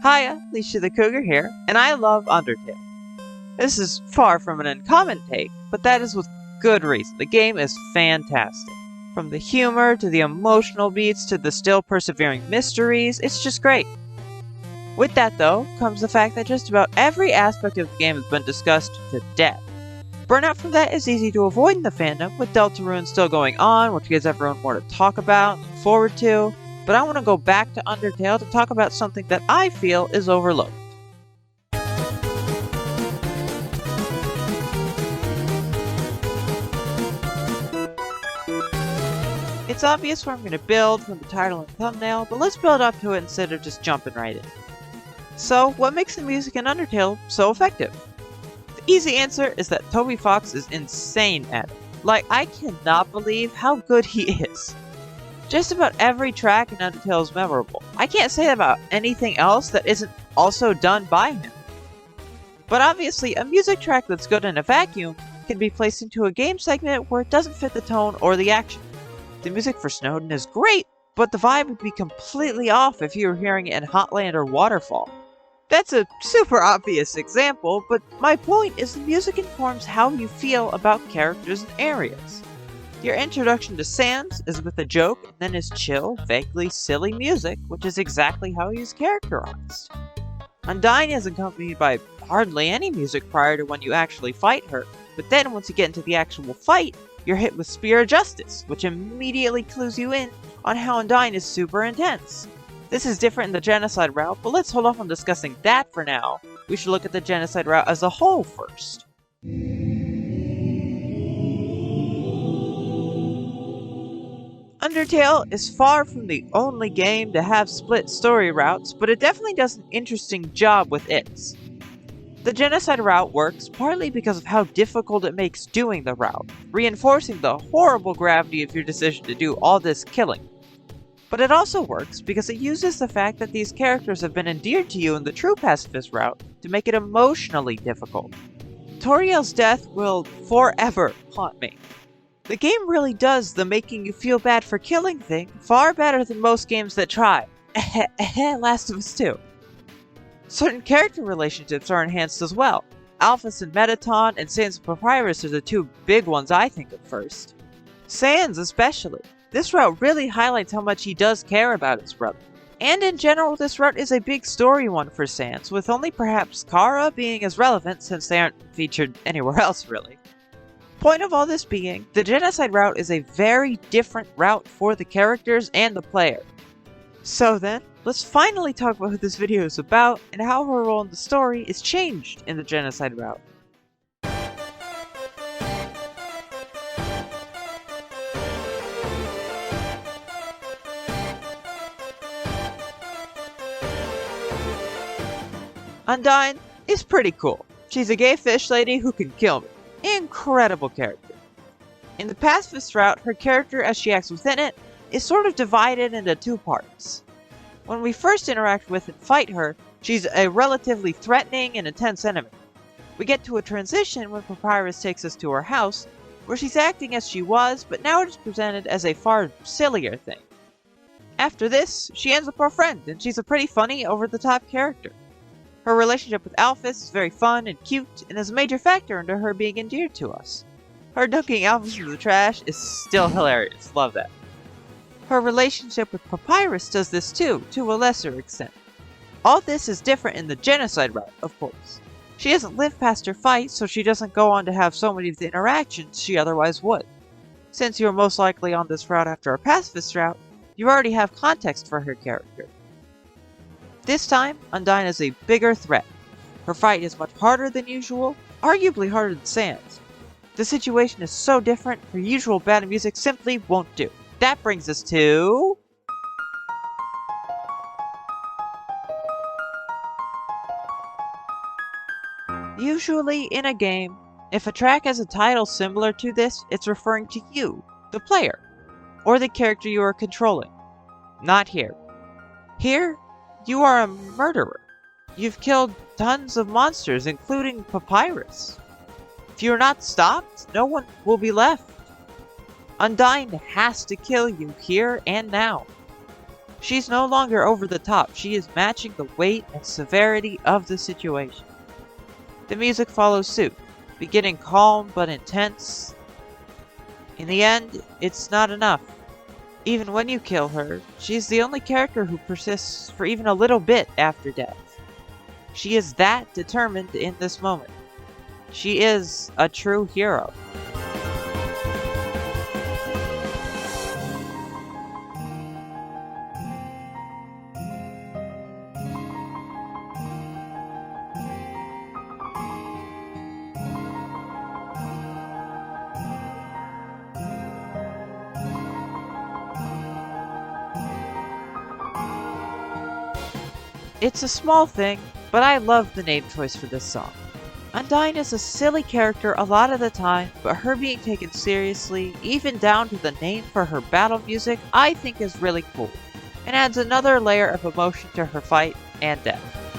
Hiya, Leisha the Cougar here, and I love Undertale. This is far from an uncommon take, but that is with good reason. The game is fantastic. From the humor, to the emotional beats, to the still persevering mysteries, it's just great. With that though, comes the fact that just about every aspect of the game has been discussed to death. Burnout from that is easy to avoid in the fandom, with Deltarune still going on, which gives everyone more to talk about and look forward to. But I want to go back to Undertale to talk about something that I feel is overlooked. It's obvious where I'm going to build from the title and thumbnail, but let's build up to it instead of just jumping right in. So, what makes the music in Undertale so effective? The easy answer is that Toby Fox is insane at it. Like, I cannot believe how good he is. Just about every track in Undertale is memorable. I can't say that about anything else that isn't also done by him. But obviously, a music track that's good in a vacuum can be placed into a game segment where it doesn't fit the tone or the action. The music for Snowdin is great, but the vibe would be completely off if you were hearing it in Hotland or Waterfall. That's a super obvious example, but my point is the music informs how you feel about characters and areas. Your introduction to Sans is with a joke, and then his chill, vaguely silly music, which is exactly how he is characterized. Undyne is accompanied by hardly any music prior to when you actually fight her, but then once you get into the actual fight, you're hit with Spear of Justice, which immediately clues you in on how Undyne is super intense. This is different in the Genocide Route, but let's hold off on discussing that for now. We should look at the Genocide Route as a whole first. Undertale is far from the only game to have split story routes, but it definitely does an interesting job with its. The Genocide Route works partly because of how difficult it makes doing the route, reinforcing the horrible gravity of your decision to do all this killing. But it also works because it uses the fact that these characters have been endeared to you in the true pacifist route to make it emotionally difficult. Toriel's death will forever haunt me. The game really does the making you feel bad for killing thing far better than most games that try. Last of Us 2. Certain character relationships are enhanced as well. Alphys and Metaton and Sans and Papyrus are the two big ones I think of first. Sans especially. This route really highlights how much he does care about his brother. And in general, this route is a big story one for Sans, with only perhaps Kara being as relevant since they aren't featured anywhere else really. Point of all this being, the Genocide Route is a very different route for the characters and the player. So then, let's finally talk about what this video is about and how her role in the story is changed in the Genocide Route. Undyne is pretty cool. She's a gay fish lady who can kill me. Incredible character. In the pacifist route, her character as she acts within it is sort of divided into two parts. When we first interact with and fight her, she's a relatively threatening and intense enemy. We get to a transition when Papyrus takes us to her house, where she's acting as she was, but now it is presented as a far sillier thing. After this, she ends up our friend, and she's a pretty funny, over-the-top character. Her relationship with Alphys is very fun and cute, and is a major factor into her being endeared to us. Her dunking Alphys into the trash is still hilarious, love that. Her relationship with Papyrus does this too, to a lesser extent. All this is different in the Genocide Route, of course. She doesn't live past her fight, so she doesn't go on to have so many of the interactions she otherwise would. Since you're most likely on this route after a pacifist route, you already have context for her character. This time, Undyne is a bigger threat. Her fight is much harder than usual, arguably harder than Sans. The situation is so different, her usual bad music simply won't do. That brings us to... Usually in a game, if a track has a title similar to this, it's referring to you, the player, or the character you are controlling. Not here. Here, you are a murderer. You've killed tons of monsters, including Papyrus. If you're not stopped, no one will be left. Undyne has to kill you here and now. She's no longer over the top, she is matching the weight and severity of the situation. The music follows suit, beginning calm but intense. In the end, it's not enough. Even when you kill her, she's the only character who persists for even a little bit after death. She is that determined in this moment. She is a true hero. It's a small thing, but I love the name choice for this song. Undyne is a silly character a lot of the time, but her being taken seriously, even down to the name for her battle music, I think is really cool, and adds another layer of emotion to her fight and death.